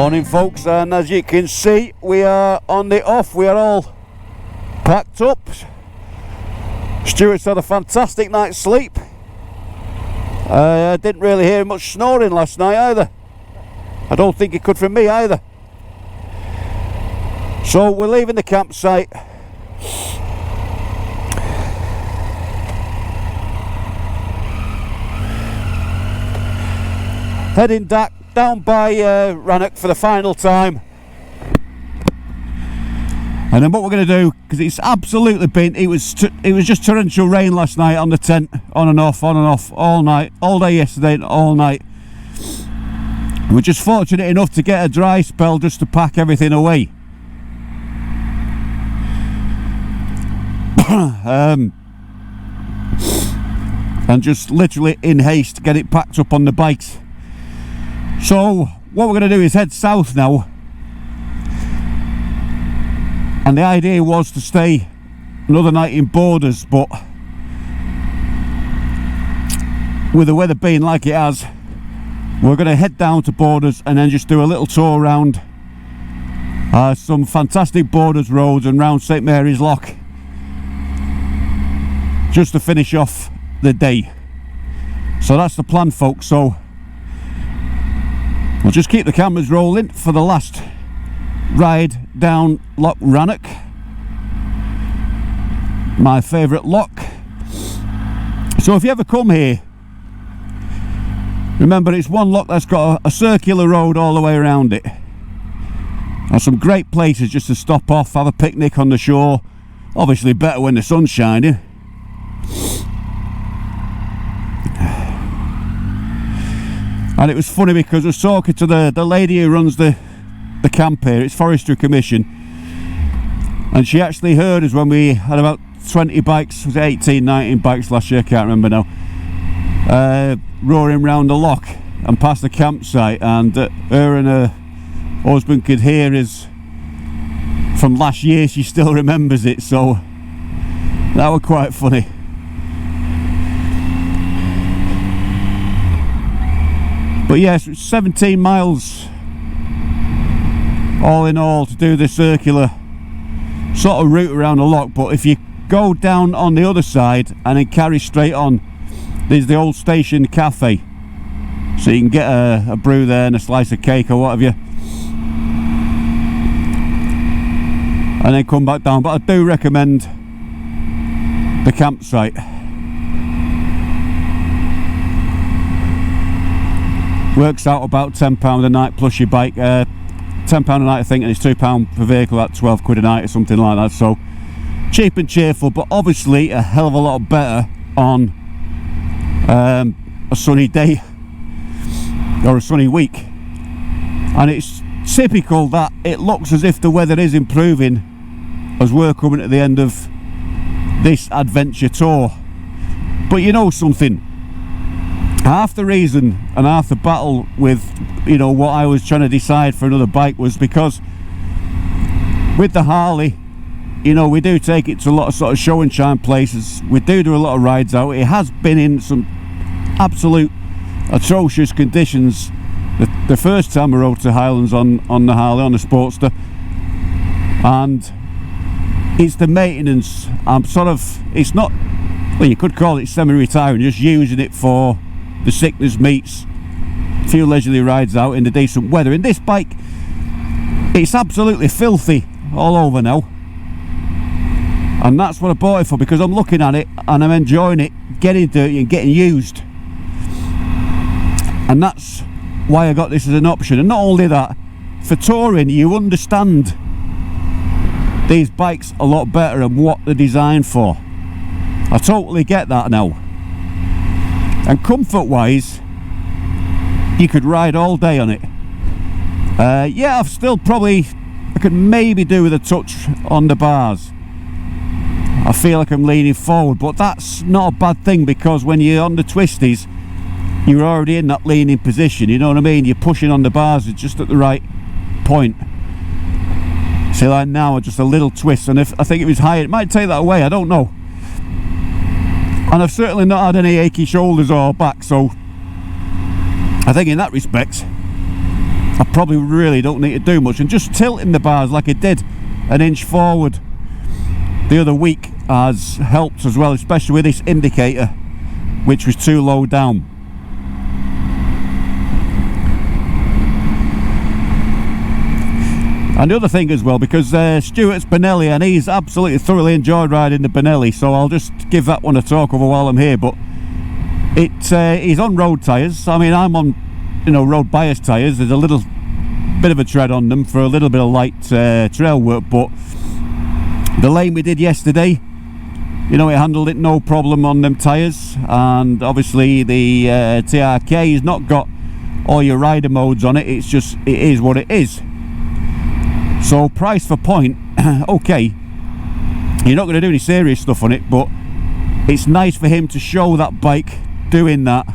Morning folks, and as you can see we are on the off. We are all packed up. Stuart's had a fantastic night's sleep. I didn't really hear much snoring last night either. I don't think it could from me either. So we're leaving the campsite. Heading down by Rannoch for the final time. And then what we're going to do, because it's absolutely been, it was just torrential rain last night on the tent, on and off, all night, all day yesterday and all night. We're just fortunate enough to get a dry spell just to pack everything away. And just literally in haste get it packed up on the bikes. So what we're going to do is head south now, and the idea was to stay another night in Borders, but with the weather being like it has, we're going to head down to Borders and then just do a little tour around some fantastic Borders roads and round St Mary's Loch, just to finish off the day. So that's the plan folks. So we'll just keep the cameras rolling for the last ride down Loch Rannoch, my favourite loch. So if you ever come here, remember it's one loch that's got a circular road all the way around it, and some great places just to stop off, have a picnic on the shore. Obviously better when the sun's shining. And it was funny because I was talking to the lady who runs the camp here. It's Forestry Commission, and she actually heard us when we had about 20 bikes, was it 18, 19 bikes last year, I can't remember now, roaring round the loch and past the campsite, and her and her husband could hear us from last year. She still remembers it, so that was quite funny. But yes, it's 17 miles all in all to do the circular sort of route around the loch. But if you go down on the other side and then carry straight on, there's the old station cafe, so you can get a brew there and a slice of cake or what have you, and then come back down. But I do recommend the campsite. Works out about £10 a night plus your bike. £10 a night I think, and it's £2 per vehicle, at 12 quid a night or something like that. So cheap and cheerful, but obviously a hell of a lot better on a sunny day or a sunny week. And it's typical that it looks as if the weather is improving as we're coming to the end of this adventure tour. But you know something, half the reason and half the battle with, you know, what I was trying to decide for another bike was because with the Harley, you know, we do take it to a lot of sort of show and shine places. We do a lot of rides out. It has been in some absolute atrocious conditions the first time I rode to Highlands on the Harley, on the Sportster, and it's the maintenance. I'm sort of, it's not, well, you could call it semi-retiring, just using it for the sickness meets, a few leisurely rides out in the decent weather. In this bike, it's absolutely filthy all over now, and that's what I bought it for, because I'm looking at it and I'm enjoying it getting dirty and getting used, and that's why I got this as an option. And not only that, for touring you understand these bikes a lot better and what they're designed for. I totally get that now. And comfort wise, you could ride all day on it. Yeah, I've still probably, I could maybe do with a touch on the bars. I feel like I'm leaning forward, but that's not a bad thing, because when you're on the twisties, you're already in that leaning position, you know what I mean? You're pushing on the bars just at the right point. See, like now, just a little twist, and if I think it was higher, it might take that away, I don't know. And I've certainly not had any achy shoulders or back, so I think in that respect I probably really don't need to do much, and just tilting the bars like I did an inch forward the other week has helped as well, especially with this indicator which was too low down. And the other thing as well, because Stuart's Benelli, and he's absolutely thoroughly enjoyed riding the Benelli, so I'll just give that one a talk over while I'm here. But he's on road tyres. I mean, I'm on, you know, road bias tyres. There's a little bit of a tread on them for a little bit of light trail work, but the lane we did yesterday, you know, it handled it no problem on them tyres. And obviously the TRK has not got all your rider modes on it. It's just, it is what it is. So price for point, okay, you're not going to do any serious stuff on it, but it's nice for him to show that bike doing that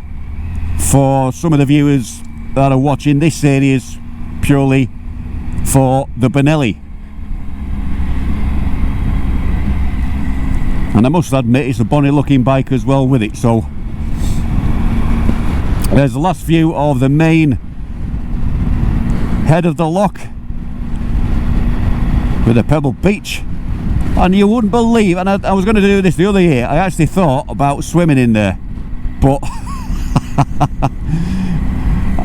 for some of the viewers that are watching this series purely for the Benelli. And I must admit, it's a bonny looking bike as well with it. So there's the last view of the main head of the lock with a Pebble Beach. And you wouldn't believe, and I was going to do this the other year, I actually thought about swimming in there, but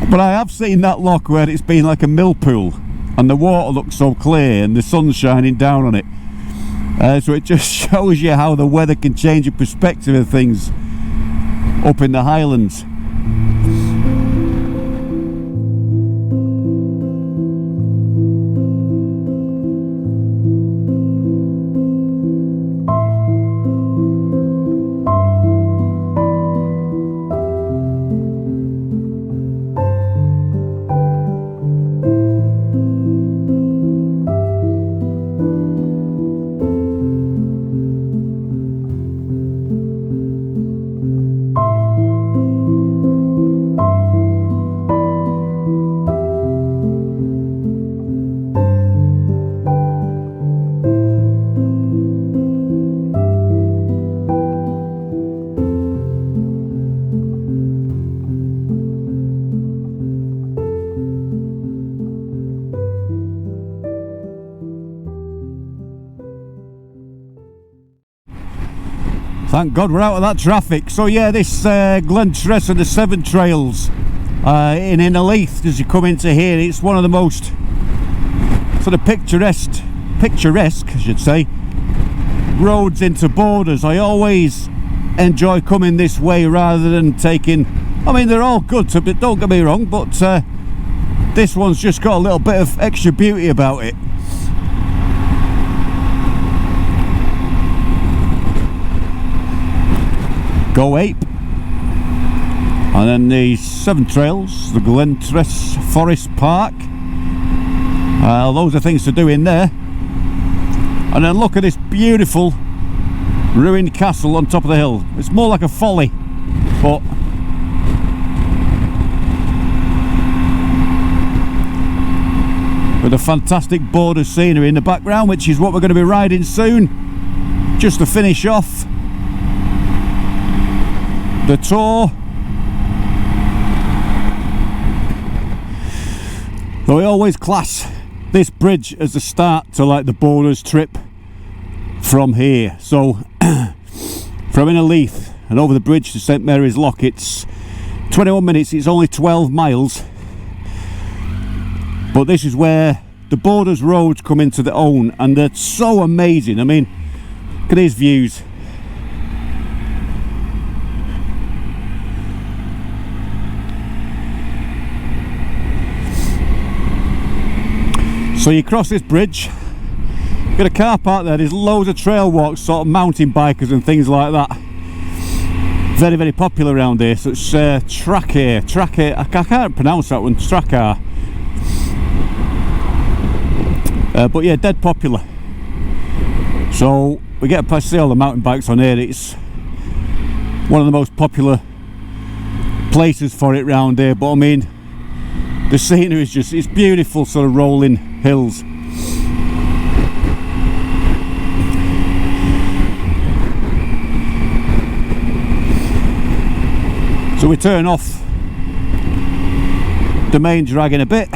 but I have seen that lock where it's been like a mill pool and the water looks so clear and the sun's shining down on it. So it just shows you how the weather can change your perspective of things up in the Highlands. Thank God we're out of that traffic. So yeah, this Glen Tress and the Seven Trails in Innerleith, as you come into here, it's one of the most sort of picturesque I should say, roads into Borders. I always enjoy coming this way rather than taking, I mean they're all good, but don't get me wrong, but this one's just got a little bit of extra beauty about it. Go Ape, and then the Seven Trails, the Glen Tress Forest Park. Loads of things to do in there. And then look at this beautiful ruined castle on top of the hill. It's more like a folly, but with a fantastic border scenery in the background, which is what we're going to be riding soon, just to finish off the tour. So we always class this bridge as the start to like the Borders trip from here. So from Innerleith and over the bridge to St Mary's Lock, it's 21 minutes, it's only 12 miles. But this is where the Borders roads come into their own, and they're so amazing. I mean, look at these views. So you cross this bridge, you've got a car park there, there's loads of trail walks, sort of mountain bikers and things like that. Very, very popular around here. So it's Tracker, I can't pronounce that one, Tracker. But yeah, dead popular. So we get to see all the mountain bikes on here. It's one of the most popular places for it round here. But I mean, the scenery is just, it's beautiful, sort of rolling hills. So we turn off the main drag in a bit,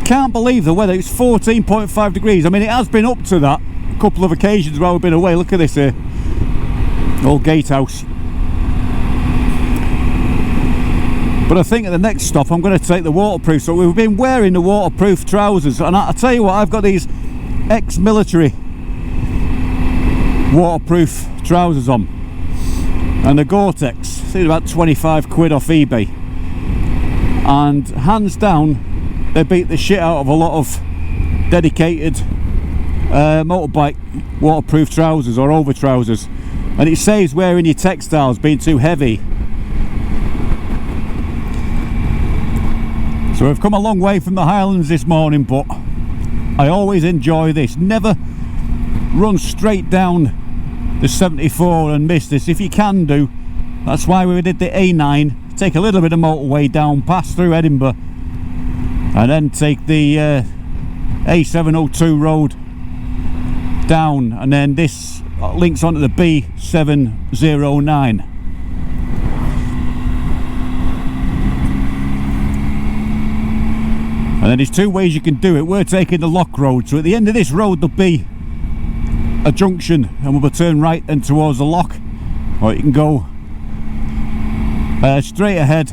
can't believe the weather. It's 14.5 degrees. I mean, it has been up to that a couple of occasions while we've been away. Look at this here, old gatehouse. But I think at the next stop I'm going to take the waterproof. So we've been wearing the waterproof trousers, and I tell you what, I've got these ex-military waterproof trousers on, and the Gore-Tex, I think about 25 quid off eBay, and hands down they beat the shit out of a lot of dedicated motorbike waterproof trousers or over trousers, and it saves wearing your textiles being too heavy. So we've come a long way from the Highlands this morning, but I always enjoy this. Never run straight down the 74 and miss this. If you can do, that's why we did the A9, take a little bit of motorway down, pass through Edinburgh, and then take the A702 road down, and then this links onto the B709. And then there's two ways you can do it. We're taking the Lock Road, so at the end of this road there'll be a junction, and we'll turn right then towards the lock, or you can go straight ahead,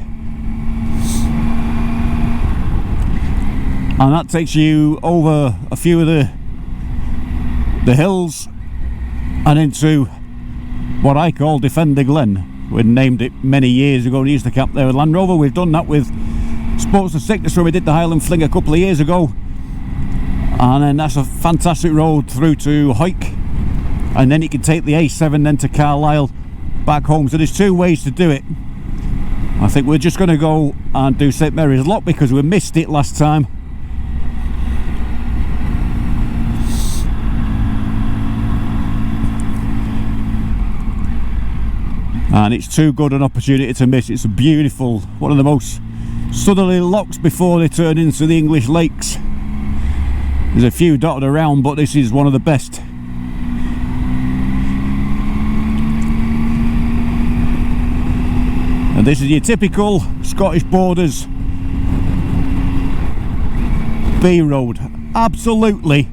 and that takes you over a few of the hills and into what I call Defender Glen. We named it many years ago. We used to camp there with Land Rover. We've done that with Sports and Sickness when we did the Highland Fling a couple of years ago, and then that's a fantastic road through to Hoyk, and then you can take the A7 then to Carlisle back home. So there's two ways to do it. I think we're just going to go and do St Mary's Lock because we missed it last time. And it's too good an opportunity to miss. It's a beautiful, one of the most southerly locks before they turn into the English lakes. There's a few dotted around, but this is one of the best. And this is your typical Scottish Borders B road. Absolutely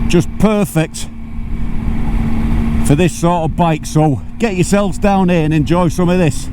just perfect for this sort of bike. So get yourselves down here and enjoy some of this.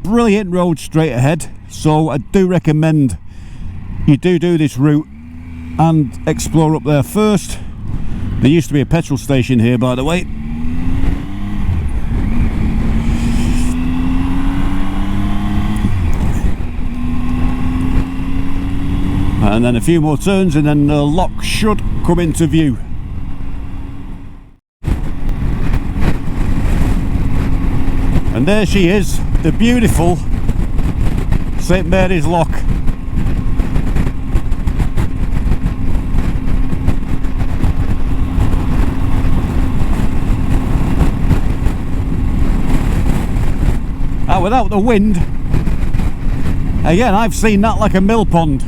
Brilliant road straight ahead, so I do recommend you do this route and explore up there first. There used to be a petrol station here, by the way. And then a few more turns and then the lock should come into view. And there she is, the beautiful St Mary's Lock. Now without the wind, again I've seen that like a mill pond.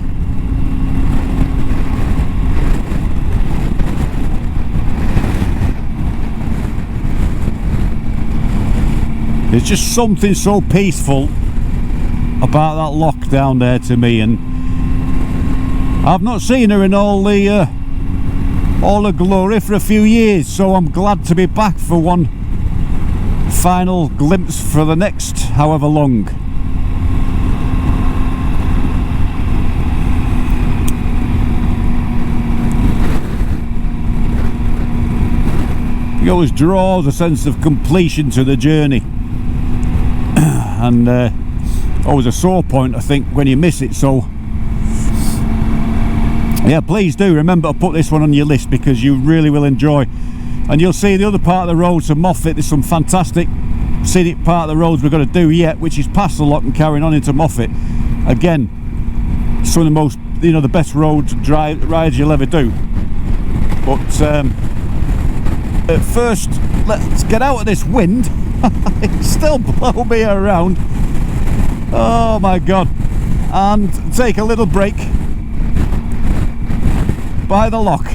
There's just something so peaceful about that lock down there to me, and I've not seen her in all the glory for a few years, so I'm glad to be back for one final glimpse for the next however long. it always draws a sense of completion to the journey, and always a sore point, I think, when you miss it. So yeah, please do remember to put this one on your list, because you really will enjoy. And you'll see the other part of the road to Moffat, there's some fantastic scenic part of the roads we've got to do yet, which is past the lock and carrying on into Moffat. Again, some of the most, you know, the best road rides you'll ever do. But at first, let's get out of this wind. It's still blowing me around. Oh my god. And take a little break by the lock.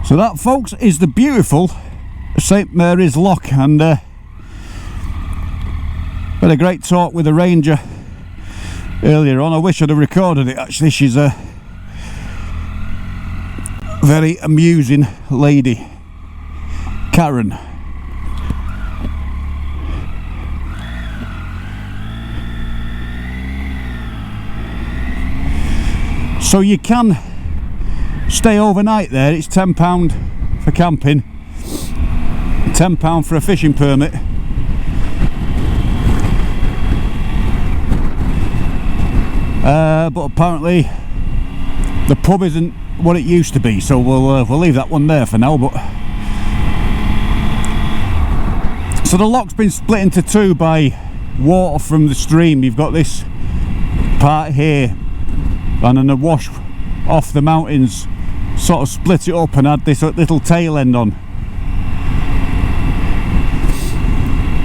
So that, folks, is the beautiful St Mary's Lock, and had a great talk with the ranger earlier on. I wish I'd have recorded it, actually. She's a very amusing lady, Karen. So you can stay overnight there. It's £10 for camping, £10 for a fishing permit. But apparently the pub isn't what it used to be, so we'll leave that one there for now. But so the lock's been split into two by water from the stream. You've got this part here, and then the wash off the mountains sort of split it up and had this little tail end on.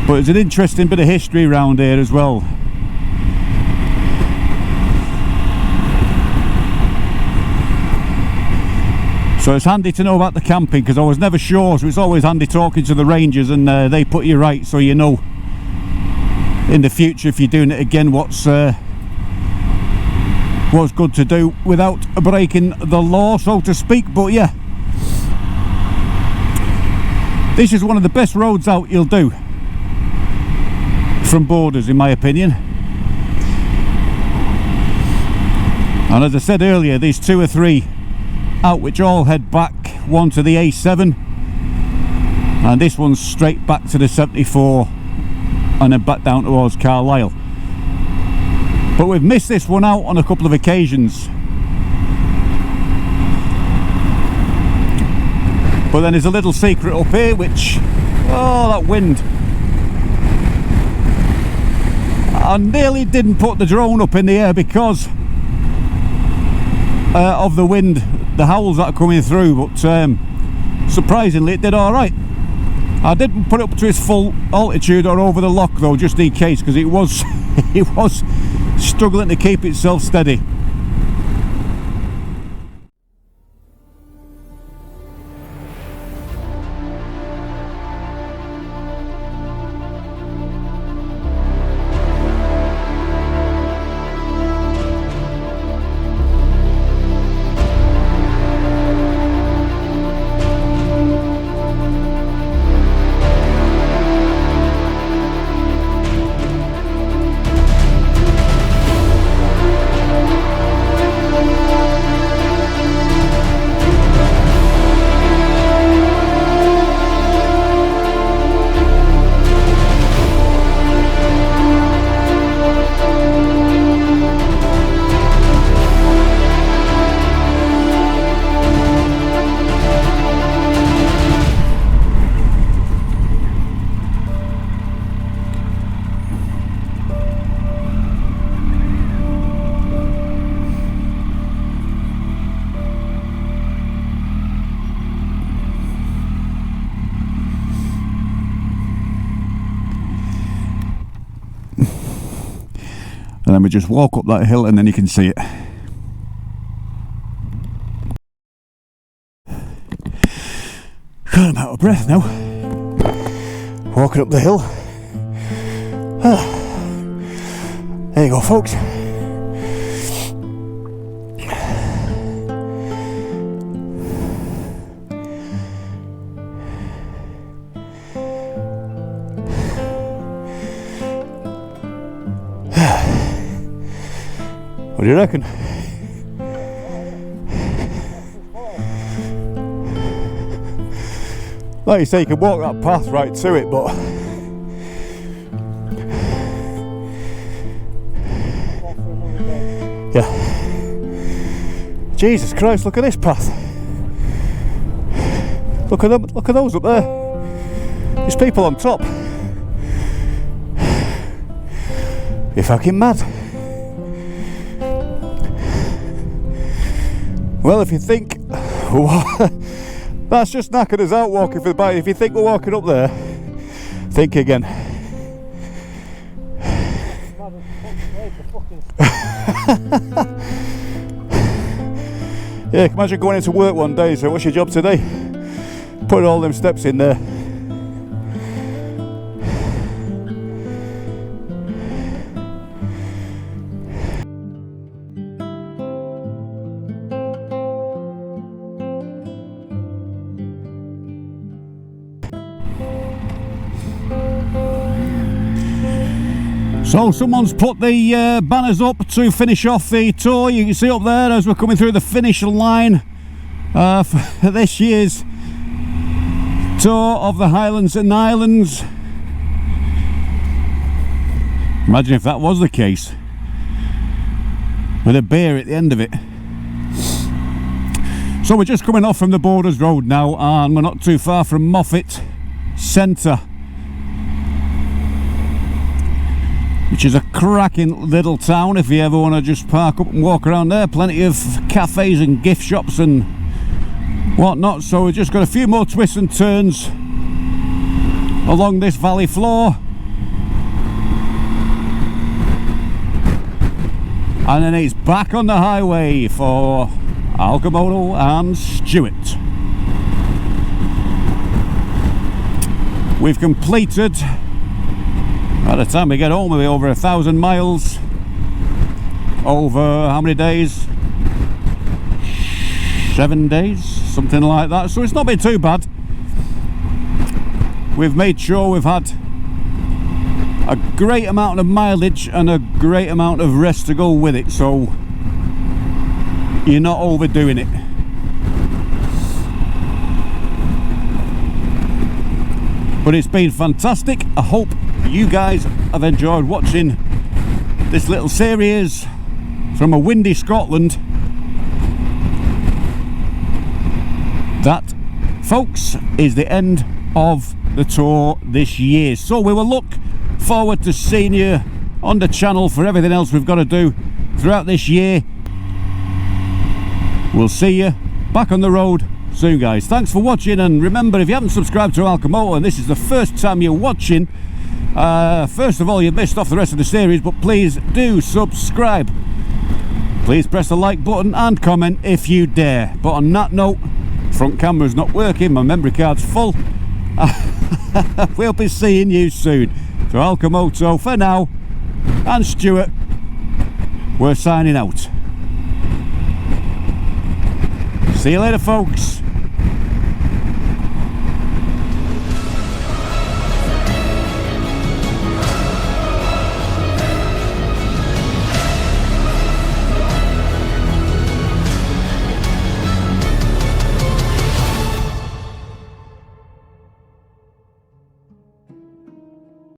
But it's an interesting bit of history around here as well. So it's handy to know about the camping, because I was never sure, so it's always handy talking to the rangers, and they put you right, so you know in the future, if you're doing it again, what's good to do without breaking the law, so to speak. But yeah, this is one of the best roads out you'll do from Borders, in my opinion. And as I said earlier, there's two or three out which all head back, one to the A7, and this one's straight back to the 74 and then back down towards Carlisle. But we've missed this one out on a couple of occasions. But then there's a little secret up here which, oh, that wind. I nearly didn't put the drone up in the air because of the wind, the howls that are coming through, but surprisingly it did alright. I didn't put it up to its full altitude or over the lock though, just in case, because it was it was struggling to keep itself steady. And then we just walk up that hill and then you can see it. God, I'm out of breath now. Walking up the hill. There you go, folks. What do you reckon? Like you say, you can walk that path right to it, but yeah. Jesus Christ, look at this path. Look at them, look at those up there. There's people on top. You're fucking mad. Well, if you think that's just knackered us out walking for the bike, if you think we're walking up there, think again. Yeah, imagine going into work one day, so what's your job today? Put all them steps in there. So someone's put the banners up to finish off the tour. You can see up there as we're coming through the finish line for this year's tour of the Highlands and Islands. Imagine if that was the case, with a beer at the end of it. So we're just coming off from the Borders Road now, and we're not too far from Moffat Centre, which is a cracking little town if you ever want to just park up and walk around there. Plenty of cafes and gift shops and whatnot. So we've just got a few more twists and turns along this valley floor, and then it's back on the highway for ALCHEMOTO and Stuart. We've completed, by the time we get home, we'll be over 1,000 miles over how many days? 7 days, something like that. So it's not been too bad. We've made sure we've had a great amount of mileage and a great amount of rest to go with it, so you're not overdoing it. But it's been fantastic. I hope you guys have enjoyed watching this little series from a windy Scotland. That, folks, is the end of the tour this year. So we will look forward to seeing you on the channel for everything else we've got to do throughout this year. We'll see you back on the road soon, guys. Thanks for watching, and remember, if you haven't subscribed to ALCHEMOTO and this is the first time you're watching, first of all, you missed off the rest of the series, but please do subscribe. Please press the like button and comment if you dare. But on that note, front camera's not working, my memory card's full. We'll be seeing you soon. So ALCHEMOTO for now, and Stuart, we're signing out. See you later, folks.